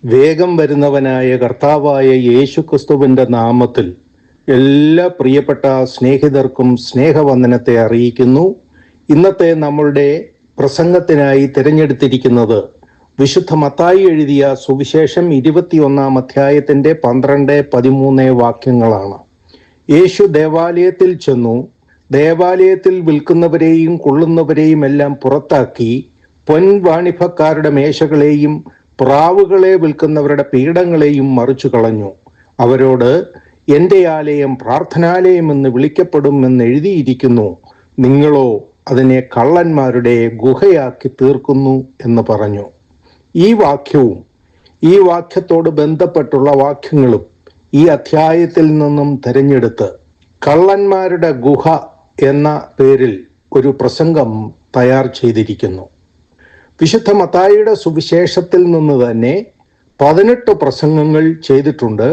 വേഗം വരുന്നവനായ കർത്താവായ യേശുക്രിസ്തുവിന്റെ നാമത്തിൽ എല്ലാ പ്രിയപ്പെട്ട സ്നേഹിതർക്കും സ്നേഹവന്ദനത്തെ അറിയിക്കുന്നു. ഇന്നത്തെ നമ്മളുടെ പ്രസംഗത്തിനായി തിരഞ്ഞെടുത്തിരിക്കുന്നത് വിശുദ്ധ മത്തായി എഴുതിയ സുവിശേഷം 21 അധ്യായത്തിന്റെ 12-13 വാക്യങ്ങളാണ്. യേശു ദേവാലയത്തിൽ ചെന്നു. ദേവാലയത്തിൽ വിൽക്കുന്നവരെയും കൊള്ളുന്നവരെയും എല്ലാം പുറത്താക്കി പൊൻവാണിഭക്കാരുടെ മേശകളെയും പ്രാവുകളെ വിൽക്കുന്നവരുടെ പീഠങ്ങളെയും മറിച്ചു കളഞ്ഞു. അവരോട്, എൻ്റെ ആലയം പ്രാർത്ഥനാലയം എന്ന് വിളിക്കപ്പെടും എന്ന് എഴുതിയിരിക്കുന്നു, നിങ്ങളോ അതിനെ കള്ളന്മാരുടെ ഗുഹയാക്കി തീർക്കുന്നു എന്ന് പറഞ്ഞു. ഈ വാക്യവും ഈ വാക്യത്തോട് ബന്ധപ്പെട്ടുള്ള വാക്യങ്ങളും ഈ അധ്യായത്തിൽ നിന്നും തിരഞ്ഞെടുത്ത് കള്ളന്മാരുടെ ഗുഹ എന്ന പേരിൽ ഒരു പ്രസംഗം തയ്യാർ ചെയ്തിരിക്കുന്നു. വിശുദ്ധ മത്തായിയുടെ സുവിശേഷത്തിൽ നിന്ന് തന്നെ 18 പ്രസംഗങ്ങൾ ചെയ്തിട്ടുണ്ട്.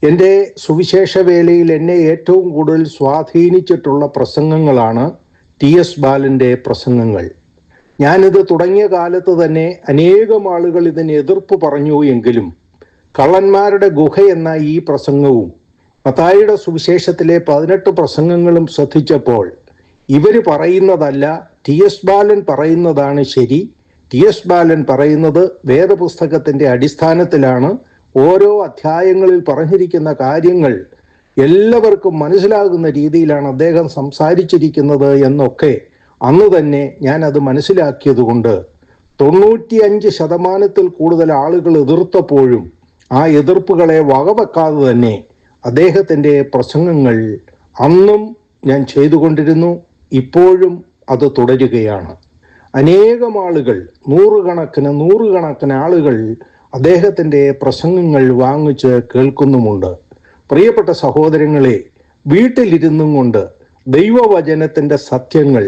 എൻ്റെ സുവിശേഷ വേലയിൽ എന്നെ ഏറ്റവും കൂടുതൽ സ്വാധീനിച്ചിട്ടുള്ള പ്രസംഗങ്ങളാണ് TS ബാലൻ്റെ പ്രസംഗങ്ങൾ. ഞാനിത് തുടങ്ങിയ കാലത്ത് തന്നെ അനേകം ആളുകൾ ഇതിന് എതിർപ്പ് പറഞ്ഞു എങ്കിലും കള്ളന്മാരുടെ ഗുഹ എന്ന ഈ പ്രസംഗവും മത്തായിയുടെ സുവിശേഷത്തിലെ 18 പ്രസംഗങ്ങളും ശ്രദ്ധിച്ചപ്പോൾ ഇവര് പറയുന്നതല്ല, TS ബാലൻ പറയുന്നതാണ് ശരി. TS ബാലൻ പറയുന്നത് വേദപുസ്തകത്തിന്റെ അടിസ്ഥാനത്തിലാണ്. ഓരോ അധ്യായങ്ങളിൽ പറഞ്ഞിരിക്കുന്ന കാര്യങ്ങൾ എല്ലാവർക്കും മനസ്സിലാകുന്ന രീതിയിലാണ് അദ്ദേഹം സംസാരിച്ചിരിക്കുന്നത് എന്നൊക്കെ അന്ന് തന്നെ ഞാൻ അത് മനസ്സിലാക്കിയത് കൊണ്ട് 95% കൂടുതൽ ആളുകൾ എതിർത്തപ്പോഴും ആ എതിർപ്പുകളെ വകവെക്കാതെ തന്നെ അദ്ദേഹത്തിൻ്റെ പ്രസംഗങ്ങൾ അന്നും ഞാൻ ചെയ്തുകൊണ്ടിരുന്നു. ഇപ്പോഴും അത് തുടരുകയാണ്. അനേകം ആളുകൾ, നൂറുകണക്കിന് ആളുകൾ അദ്ദേഹത്തിൻ്റെ പ്രസംഗങ്ങൾ വാങ്ങിച്ച് കേൾക്കുന്നുമുണ്ട്. പ്രിയപ്പെട്ട സഹോദരങ്ങളെ, വീട്ടിലിരുന്നും കൊണ്ട് ദൈവവചനത്തിൻ്റെ സത്യങ്ങൾ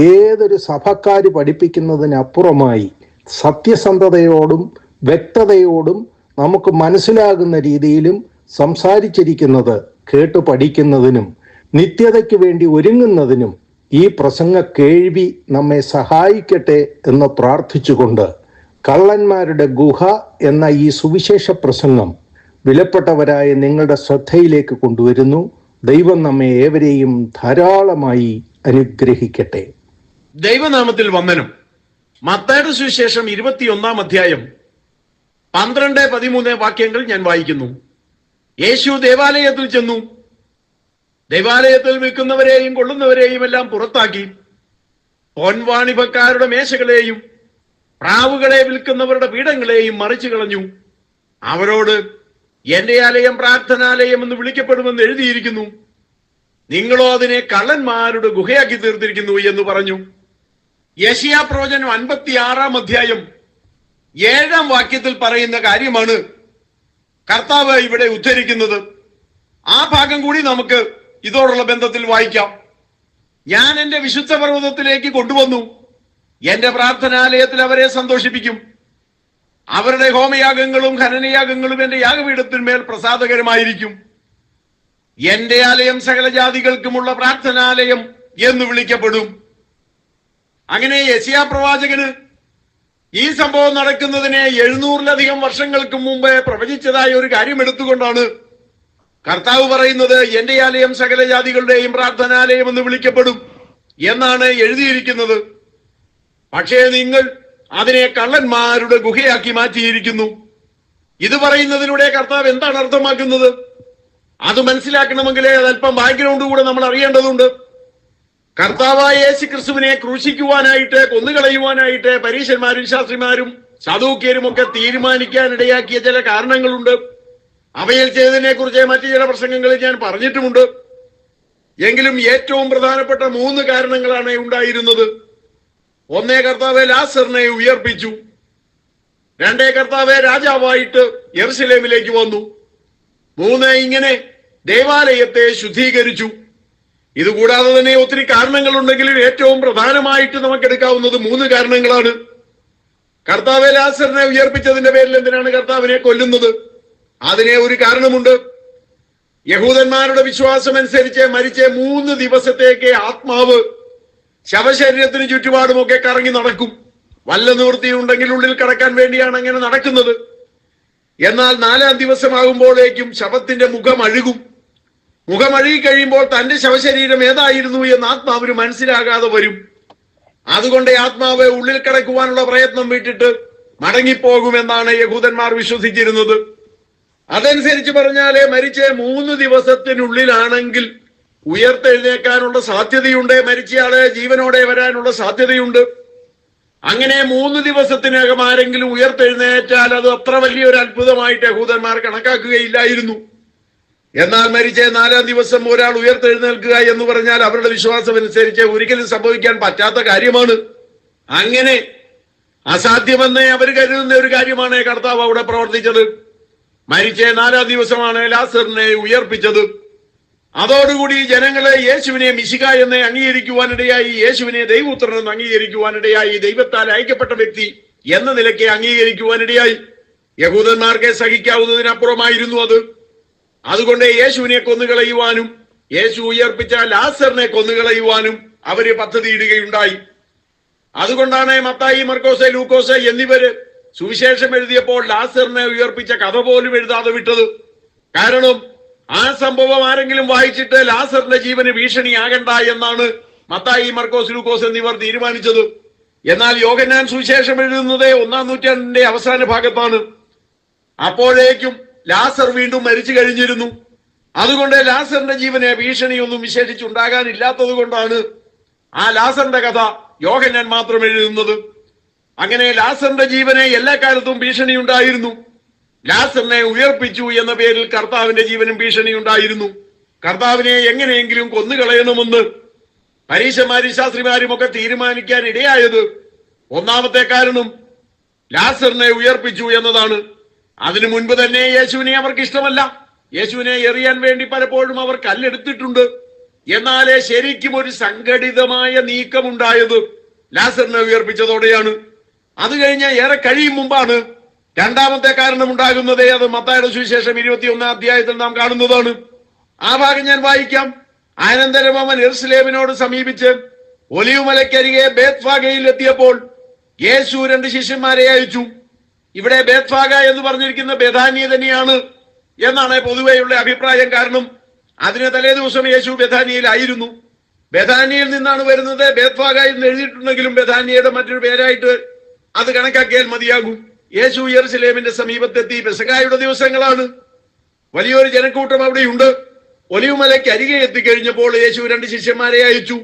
ഏതൊരു സഭക്കാർ പഠിപ്പിക്കുന്നതിനപ്പുറമായി സത്യസന്ധതയോടും വ്യക്തതയോടും നമുക്ക് മനസ്സിലാകുന്ന രീതിയിലും സംസാരിച്ചിരിക്കുന്നത് കേട്ടു പഠിക്കുന്നതിനും നിത്യതയ്ക്ക് വേണ്ടി ഒരുങ്ങുന്നതിനും ഈ പ്രസംഗ കേൾവി നമ്മെ സഹായിക്കട്ടെ എന്ന് പ്രാർത്ഥിച്ചുകൊണ്ട് കള്ളന്മാരുടെ ഗുഹ എന്ന ഈ സുവിശേഷ പ്രസംഗം വിലപ്പെട്ടവരായ നിങ്ങളുടെ ശ്രദ്ധയിലേക്ക് കൊണ്ടുവരുന്നു. ദൈവം നമ്മെ ഏവരെയും ധാരാളമായി അനുഗ്രഹിക്കട്ടെ. ദൈവനാമത്തിൽ വന്ദനം. മത്തായിയുടെ സുവിശേഷം 21 അധ്യായം 12-13 വാക്യങ്ങൾ ഞാൻ വായിക്കുന്നു. യേശു ദേവാലയത്തിൽ ചെന്നു. ദേവാലയത്തിൽ വിൽക്കുന്നവരെയും കൊള്ളുന്നവരെയും എല്ലാം പുറത്താക്കി പൊൻവാണിഭക്കാരുടെ മേശകളെയും പ്രാവുകളെ വിൽക്കുന്നവരുടെ പീഠങ്ങളെയും മറിച്ചു കളഞ്ഞു. അവരോട്, എൻ്റെ ആലയം പ്രാർത്ഥനാലയം എന്ന് വിളിക്കപ്പെടുമെന്ന് എഴുതിയിരിക്കുന്നു, നിങ്ങളോ അതിനെ കള്ളന്മാരുടെ ഗുഹയാക്കി തീർത്തിരിക്കുന്നു എന്ന് പറഞ്ഞു. യെശയ്യാ പ്രവചനം 56 അധ്യായം 7 വാക്യത്തിൽ പറയുന്ന കാര്യമാണ് കർത്താവ് ഇവിടെ ഉദ്ധരിക്കുന്നത്. ആ ഭാഗം കൂടി നമുക്ക് ഇതോടുള്ള ബന്ധത്തിൽ വായിക്കാം. ഞാൻ എൻ്റെ വിശുദ്ധ പർവ്വതത്തിലേക്ക് കൊണ്ടുവന്നു, എൻ്റെ പ്രാർത്ഥനാലയത്തിൽ അവരെ സന്തോഷിപ്പിക്കും. അവരുടെ ഹോമയാഗങ്ങളും ഹനനയാഗങ്ങളും എൻ്റെ യാഗപീഠത്തിന്മേൽ പ്രസാദകരമായിരിക്കും. എൻ്റെ ആലയം സകല ജാതികൾക്കുമുള്ള പ്രാർത്ഥനാലയം എന്ന് വിളിക്കപ്പെടും. അങ്ങനെ യെശയ്യാ പ്രവാചകന് ഈ സംഭവം നടക്കുന്നതിനെ 700-ലധികം വർഷങ്ങൾക്ക് മുമ്പ് പ്രവചിച്ചതായ ഒരു കാര്യം എടുത്തുകൊണ്ടാണ് കർത്താവ് പറയുന്നത്, എൻ്റെ ആലയം സകല ജാതികളുടെയും പ്രാർത്ഥനാലയം എന്ന് വിളിക്കപ്പെടും എന്നാണ് എഴുതിയിരിക്കുന്നത്. പക്ഷേ നിങ്ങൾ അതിനെ കള്ളന്മാരുടെ ഗുഹയാക്കി മാറ്റിയിരിക്കുന്നു. ഇത് പറയുന്നതിലൂടെ കർത്താവ് എന്താണ് അർത്ഥമാക്കുന്നത്? അത് മനസ്സിലാക്കണമെങ്കിൽ അല്പം ബാക്ക്ഗ്രൗണ്ട് കൂടെ നമ്മൾ അറിയേണ്ടതുണ്ട്. കർത്താവായ യേശു ക്രിസ്തുവിനെ ക്രൂശിക്കുവാനായിട്ട്, കൊന്നുകളയുവാനായിട്ട് പരീശന്മാരും ശാസ്ത്രിമാരും സദൂക്യരും ഒക്കെ തീരുമാനിക്കാനിടയാക്കിയ ചില കാരണങ്ങളുണ്ട്. അവയിൽ ചെയ്തതിനെ കുറിച്ച് മറ്റു ചില പ്രസംഗങ്ങളിൽ ഞാൻ പറഞ്ഞിട്ടുമുണ്ട്. എങ്കിലും ഏറ്റവും പ്രധാനപ്പെട്ട 3 കാരണങ്ങളാണ് ഉണ്ടായിരുന്നത്. 1, കർത്താവ് ലാസറിനെ ഉയർപ്പിച്ചു. 2, കർത്താവ് രാജാവായിട്ട് യെരുശലേമിലേക്ക് വന്നു. 3, ഇങ്ങനെ ദേവാലയത്തെ ശുദ്ധീകരിച്ചു. ഇതുകൂടാതെ തന്നെ ഒത്തിരി കാരണങ്ങളുണ്ടെങ്കിലും ഏറ്റവും പ്രധാനമായിട്ട് നമുക്ക് എടുക്കാവുന്നത് 3 കാരണങ്ങളാണ്. കർത്താവ് ലാസറിനെ ഉയർപ്പിച്ചതിന്റെ പേരിൽ എന്തിനാണ് കർത്താവിനെ കൊല്ലുന്നത്? അതിനെ ഒരു കാരണമുണ്ട്. യഹൂദന്മാരുടെ വിശ്വാസം അനുസരിച്ച് മരിച്ച 3 ദിവസത്തേക്ക് ആത്മാവ് ശവശരീരത്തിന് ചുറ്റുപാടുമൊക്കെ കറങ്ങി നടക്കും. വല്ല നിവൃത്തിയുണ്ടെങ്കിൽ ഉള്ളിൽ കടക്കാൻ വേണ്ടിയാണ് അങ്ങനെ നടക്കുന്നത്. എന്നാൽ 4-ാം ദിവസമാകുമ്പോഴേക്കും ശവത്തിന്റെ മുഖം അഴുകും. മുഖം അഴുകി കഴിയുമ്പോൾ തന്റെ ശവശരീരം ഏതായിരുന്നു എന്ന് ആത്മാവിന് മനസ്സിലാകാതെ വരും. അതുകൊണ്ട് ആത്മാവ് ഉള്ളിൽ കിടക്കുവാനുള്ള പ്രയത്നം വിട്ടിട്ട് മടങ്ങിപ്പോകുമെന്നാണ് യഹൂദന്മാർ വിശ്വസിച്ചിരുന്നത്. അതനുസരിച്ച് പറഞ്ഞാല് മരിച്ച 3 ദിവസത്തിനുള്ളിലാണെങ്കിൽ ഉയർത്തെഴുന്നേക്കാനുള്ള സാധ്യതയുണ്ട്, മരിച്ചയാള് ജീവനോടെ വരാനുള്ള സാധ്യതയുണ്ട്. അങ്ങനെ 3 ദിവസത്തിനകം ആരെങ്കിലും ഉയർത്തെഴുന്നേറ്റാൽ അത് അത്ര വലിയൊരു അത്ഭുതമായിട്ട് യഹൂദന്മാർ കണക്കാക്കുകയില്ലായിരുന്നു. എന്നാൽ മരിച്ച 4-ാം ദിവസം ഒരാൾ ഉയർത്തെഴുന്നേൽക്കുക എന്ന് പറഞ്ഞാൽ അവരുടെ വിശ്വാസം അനുസരിച്ച് ഒരിക്കലും സംഭവിക്കാൻ പറ്റാത്ത കാര്യമാണ്. അങ്ങനെ അസാധ്യമെന്ന് അവർ കരുതുന്ന ഒരു കാര്യമാണ് കർത്താവ് അവിടെ പ്രവർത്തിച്ചത്. മരിച്ച 4-ാം ദിവസമാണ് ലാസറിനെ ഉയർപ്പിച്ചത്. അതോടുകൂടി ജനങ്ങളെ യേശുവിനെ മിശിഹ എന്ന് അംഗീകരിക്കുവാനിടയായി, യേശുവിനെ ദൈവപുത്രൻ എന്ന് അംഗീകരിക്കുവാനിടയായി, ദൈവത്താൽ അയക്കപ്പെട്ട വ്യക്തി എന്ന നിലയ്ക്ക് അംഗീകരിക്കുവാനിടയായി. യഹൂദന്മാർക്ക് സഹിക്കാവുന്നതിനപ്പുറമായിരുന്നു അത്. അതുകൊണ്ട് യേശുവിനെ കൊന്നുകളയുവാനും യേശു ഉയർപ്പിച്ച ലാസറിനെ കൊന്നുകളയുവാനും അവര് പദ്ധതിയിടുകയുണ്ടായി. അതുകൊണ്ടാണ് മത്തായി, മർക്കോസ്, ലൂക്കോസ് എന്നിവര് സുവിശേഷം എഴുതിയപ്പോൾ ലാസറിനെ ഉയർപ്പിച്ച കഥ പോലും എഴുതാതെ വിട്ടത്. കാരണം ആ സംഭവം ആരെങ്കിലും വായിച്ചിട്ട് ലാസറിന്റെ ജീവന് ഭീഷണിയാകണ്ട എന്നാണ് മത്തായി, മർക്കോസ്, ലൂക്കോസ് എന്നിവർ തീരുമാനിച്ചത്. എന്നാൽ യോഹന്നാൻ സുവിശേഷം എഴുതുന്നത് 1-ാം നൂറ്റാണ്ടിന്റെ അവസാന ഭാഗത്താണ്. അപ്പോഴേക്കും ലാസർ വീണ്ടും മരിച്ചു കഴിഞ്ഞിരുന്നു. അതുകൊണ്ട് ലാസറിന്റെ ജീവന് ഭീഷണിയൊന്നും വിശേഷിച്ചുണ്ടാകാനില്ലാത്തത് കൊണ്ടാണ് ആ ലാസറിന്റെ കഥ യോഹന്നാൻ മാത്രം എഴുതുന്നത്. അങ്ങനെ ലാസറിന്റെ ജീവനെ എല്ലാ കാലത്തും ഭീഷണി ഉണ്ടായിരുന്നു. ലാസറിനെ ഉയർപ്പിച്ചു എന്ന പേരിൽ കർത്താവിന്റെ ജീവനും ഭീഷണി ഉണ്ടായിരുന്നു. കർത്താവിനെ എങ്ങനെയെങ്കിലും കൊന്നുകളയണമെന്ന് പരീശന്മാരും ശാസ്ത്രിമാരും ഒക്കെ തീരുമാനിക്കാൻ ഇടയായത് 1-ാമത്തെ കാരണം ലാസറിനെ ഉയർപ്പിച്ചു എന്നതാണ്. അതിനു മുൻപ് തന്നെ യേശുവിനെ അവർക്ക് ഇഷ്ടമല്ല. യേശുവിനെ എറിയാൻ വേണ്ടി പലപ്പോഴും അവർ കല്ലെടുത്തിട്ടുണ്ട്. എന്നാലേ ശരിക്കും ഒരു സംഘടിതമായ നീക്കമുണ്ടായത് ലാസറിനെ ഉയർപ്പിച്ചതോടെയാണ്. അത് കഴിഞ്ഞ് ഏറെ കഴിയും മുമ്പാണ് 2-ാമത്തെ കാരണം ഉണ്ടാകുന്നത്. അത് മത്തായിയുടെ സുവിശേഷം 21-ാം അധ്യായത്തിൽ നാം കാണുന്നതാണ്. ആ ഭാഗം ഞാൻ വായിക്കാം. അനന്തരം അവൻ യെരുശലേമിനോട് സമീപിച്ച് ഒലിവുമലയ്ക്കരികെ ബേത്ഫാഗയിൽ എത്തിയപ്പോൾ യേശു 2 ശിഷ്യന്മാരെ അയച്ചു. ഇവിടെ ബേത്ഫാഗ എന്ന് പറഞ്ഞിരിക്കുന്ന ബെഥാനിയ തന്നെയാണ് എന്നാണ് പൊതുവെയുള്ള അഭിപ്രായം. കാരണം അതിന് തലേ ദിവസം യേശു ബെഥാനിയയിലായിരുന്നു. ബെഥാനിയയിൽ നിന്നാണ് വരുന്നത്. ബേത്ഫാഗയിൽ നിന്ന് എഴുതിയിട്ടുണ്ടെങ്കിലും ബെഥാനിയയുടെ മറ്റൊരു പേരായിട്ട് അത് കണക്കാക്കിയാൽ മതിയാകും. യേശു യെരുശലേമിന്റെ സമീപത്തെത്തി. പെസഹായുടെ ദിവസങ്ങളാണ്. വലിയൊരു ജനക്കൂട്ടം അവിടെയുണ്ട്. ഒലിവുമലയ്ക്ക് അരികെ എത്തിക്കഴിഞ്ഞപ്പോൾ യേശു 2 ശിഷ്യന്മാരെ അയച്ചു.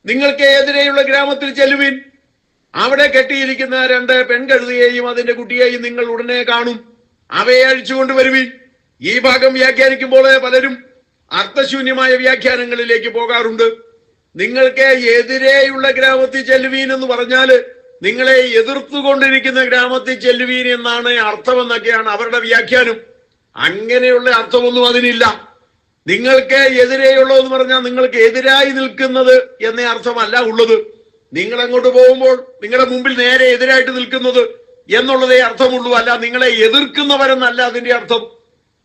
നിങ്ങൾക്ക് എതിരെയുള്ള ഗ്രാമത്തിൽ ചെല്ലുവിൻ. അവിടെ കെട്ടിയിരിക്കുന്ന 2 പെൺകഴുതയെയും അതിന്റെ കുട്ടിയെയും നിങ്ങൾ ഉടനെ കാണും. അവയെ അഴിച്ചുകൊണ്ട് വരുവിൻ. ഈ ഭാഗം വ്യാഖ്യാനിക്കുമ്പോൾ പലരും അർത്ഥശൂന്യമായ വ്യാഖ്യാനങ്ങളിലേക്ക് പോകാറുണ്ട്. നിങ്ങൾക്ക് എതിരെയുള്ള ഗ്രാമത്തിൽ ചെല്ലുവീൻ എന്ന് പറഞ്ഞാല് നിങ്ങളെ എതിർത്തുകൊണ്ടിരിക്കുന്ന ഗ്രാമത്തിൽ ചെല്ലുവീൻ എന്നാണ് അർത്ഥമെന്നൊക്കെയാണ് അവരുടെ വ്യാഖ്യാനം. അങ്ങനെയുള്ള അർത്ഥമൊന്നും അതിനില്ല. നിങ്ങൾക്ക് എതിരെയുള്ളതെന്ന് പറഞ്ഞാൽ നിങ്ങൾക്ക് എതിരായി നിൽക്കുന്നത് എന്നേ അർത്ഥമല്ല ഉള്ളത്. നിങ്ങൾ അങ്ങോട്ട് പോകുമ്പോൾ നിങ്ങളുടെ മുമ്പിൽ നേരെ എതിരായിട്ട് നിൽക്കുന്നത് എന്നുള്ളതേ അർത്ഥമുള്ളൂ. അല്ല നിങ്ങളെ എതിർക്കുന്നവരെന്നല്ല അതിന്റെ അർത്ഥം.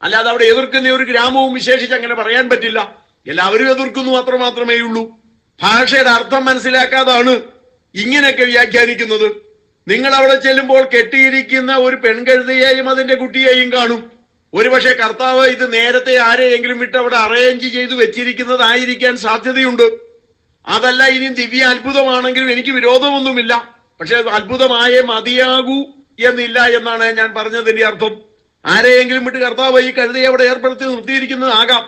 അല്ലാതെ അവിടെ എതിർക്കുന്ന ഒരു ഗ്രാമവും വിശേഷിച്ച് അങ്ങനെ പറയാൻ പറ്റില്ല. എല്ലാവരും എതിർക്കുന്നു അത്രമാത്രമേ ഉള്ളൂ. ഭാഷയുടെ അർത്ഥം മനസ്സിലാക്കാതാണ് ഇങ്ങനെയൊക്കെ വ്യാഖ്യാനിക്കുന്നത്. നിങ്ങൾ അവിടെ ചെല്ലുമ്പോൾ കെട്ടിയിരിക്കുന്ന ഒരു പെൺകഴുതയെയും അതിന്റെ കുട്ടിയെയും കാണും. ഒരുപക്ഷെ കർത്താവ് ഇത് നേരത്തെ ആരെയെങ്കിലും വിട്ട് അവിടെ അറേഞ്ച് ചെയ്ത് വെച്ചിരിക്കുന്നതായിരിക്കാൻ സാധ്യതയുണ്ട്. അതല്ല ഇനി ദിവ്യ അത്ഭുതമാണെങ്കിലും എനിക്ക് വിരോധമൊന്നുമില്ല. പക്ഷെ അത്ഭുതമായേ മതിയാകൂ എന്നില്ല എന്നാണ് ഞാൻ പറഞ്ഞതിന്റെ അർത്ഥം. ആരെയെങ്കിലും വിട്ട് കർത്താവ് ഈ കഴുതയെ അവിടെ ഏർപ്പെടുത്തി നിർത്തിയിരിക്കുന്നതാകാം.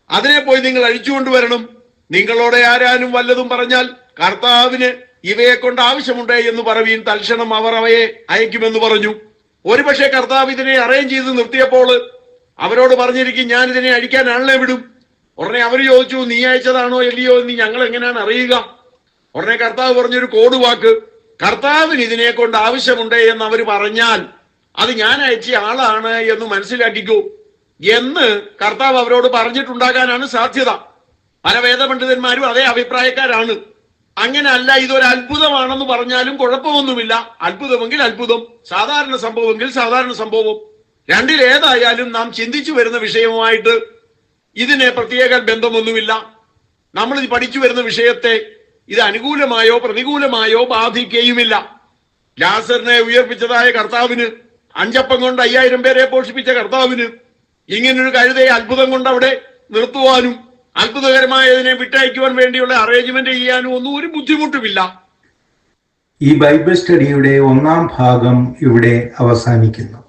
അതിനെ പോയി നിങ്ങൾ അഴിച്ചുകൊണ്ടുവരണം. നിങ്ങളോട് ആരാനും വല്ലതും പറഞ്ഞാൽ കർത്താവിന് ഇവയെ കൊണ്ട് ആവശ്യമുണ്ട് എന്ന് പറവീൻ. തൽക്ഷണം അവർ അവയെ അയക്കുമെന്ന് പറഞ്ഞു. ഒരുപക്ഷെ കർത്താവ് ഇതിനെ അറേഞ്ച് ചെയ്ത് നിർത്തിയപ്പോൾ അവരോട് പറഞ്ഞിരിക്കും, ഞാൻ ഇതിനെ അഴിക്കാനാണല്ലേ വിടും. ഉടനെ അവർ ചോദിച്ചു, നീ അയച്ചതാണോ അല്ലയോ എന്ന് ഞങ്ങൾ എങ്ങനെയാണ് അറിയുക? ഉടനെ കർത്താവ് പറഞ്ഞൊരു കോഡ് വാക്ക്, കർത്താവിന് ഇതിനെ കൊണ്ട് ആവശ്യമുണ്ട് എന്ന് അവർ പറഞ്ഞാൽ അത് ഞാൻ അയച്ച ആളാണ് എന്ന് മനസ്സിലാക്കിക്കോ എന്ന് കർത്താവ് അവരോട് പറഞ്ഞിട്ടുണ്ടാകാനാണ് സാധ്യത. പല വേദപണ്ഡിതന്മാരും അതേ അഭിപ്രായക്കാരാണ്. അങ്ങനെ അല്ല, ഇതൊരു അത്ഭുതമാണെന്ന് പറഞ്ഞാലും കുഴപ്പമൊന്നുമില്ല. അത്ഭുതമെങ്കിൽ അത്ഭുതം, സാധാരണ സംഭവമെങ്കിൽ സാധാരണ സംഭവം. രണ്ടിലേതായാലും നാം ചിന്തിച്ചു വരുന്ന വിഷയവുമായിട്ട് ഇതിന് പ്രത്യേക ബന്ധമൊന്നുമില്ല. നമ്മൾ പഠിച്ചു വരുന്ന വിഷയത്തെ ഇത് അനുകൂലമായോ പ്രതികൂലമായോ ബാധിക്കുകയുമില്ല. ലാസറിനെ ഉയർപ്പിച്ചതായ കർത്താവിന്, അഞ്ചപ്പം കൊണ്ട് 5000 പേരെ പോഷിപ്പിച്ച കർത്താവിന് ഇങ്ങനൊരു കഴുതയെ അത്ഭുതം കൊണ്ട് അവിടെ നിർത്തുവാനും അത്ഭുതകരമായതിനെ വിട്ടയക്കുവാൻ വേണ്ടിയുള്ള അറേഞ്ച്മെന്റ് ചെയ്യാനും ഒന്നും ഒരു ബുദ്ധിമുട്ടുമില്ല. ഈ ബൈബിൾ സ്റ്റഡിയുടെ 1ാം ഭാഗം ഇവിടെ അവസാനിക്കുന്നു.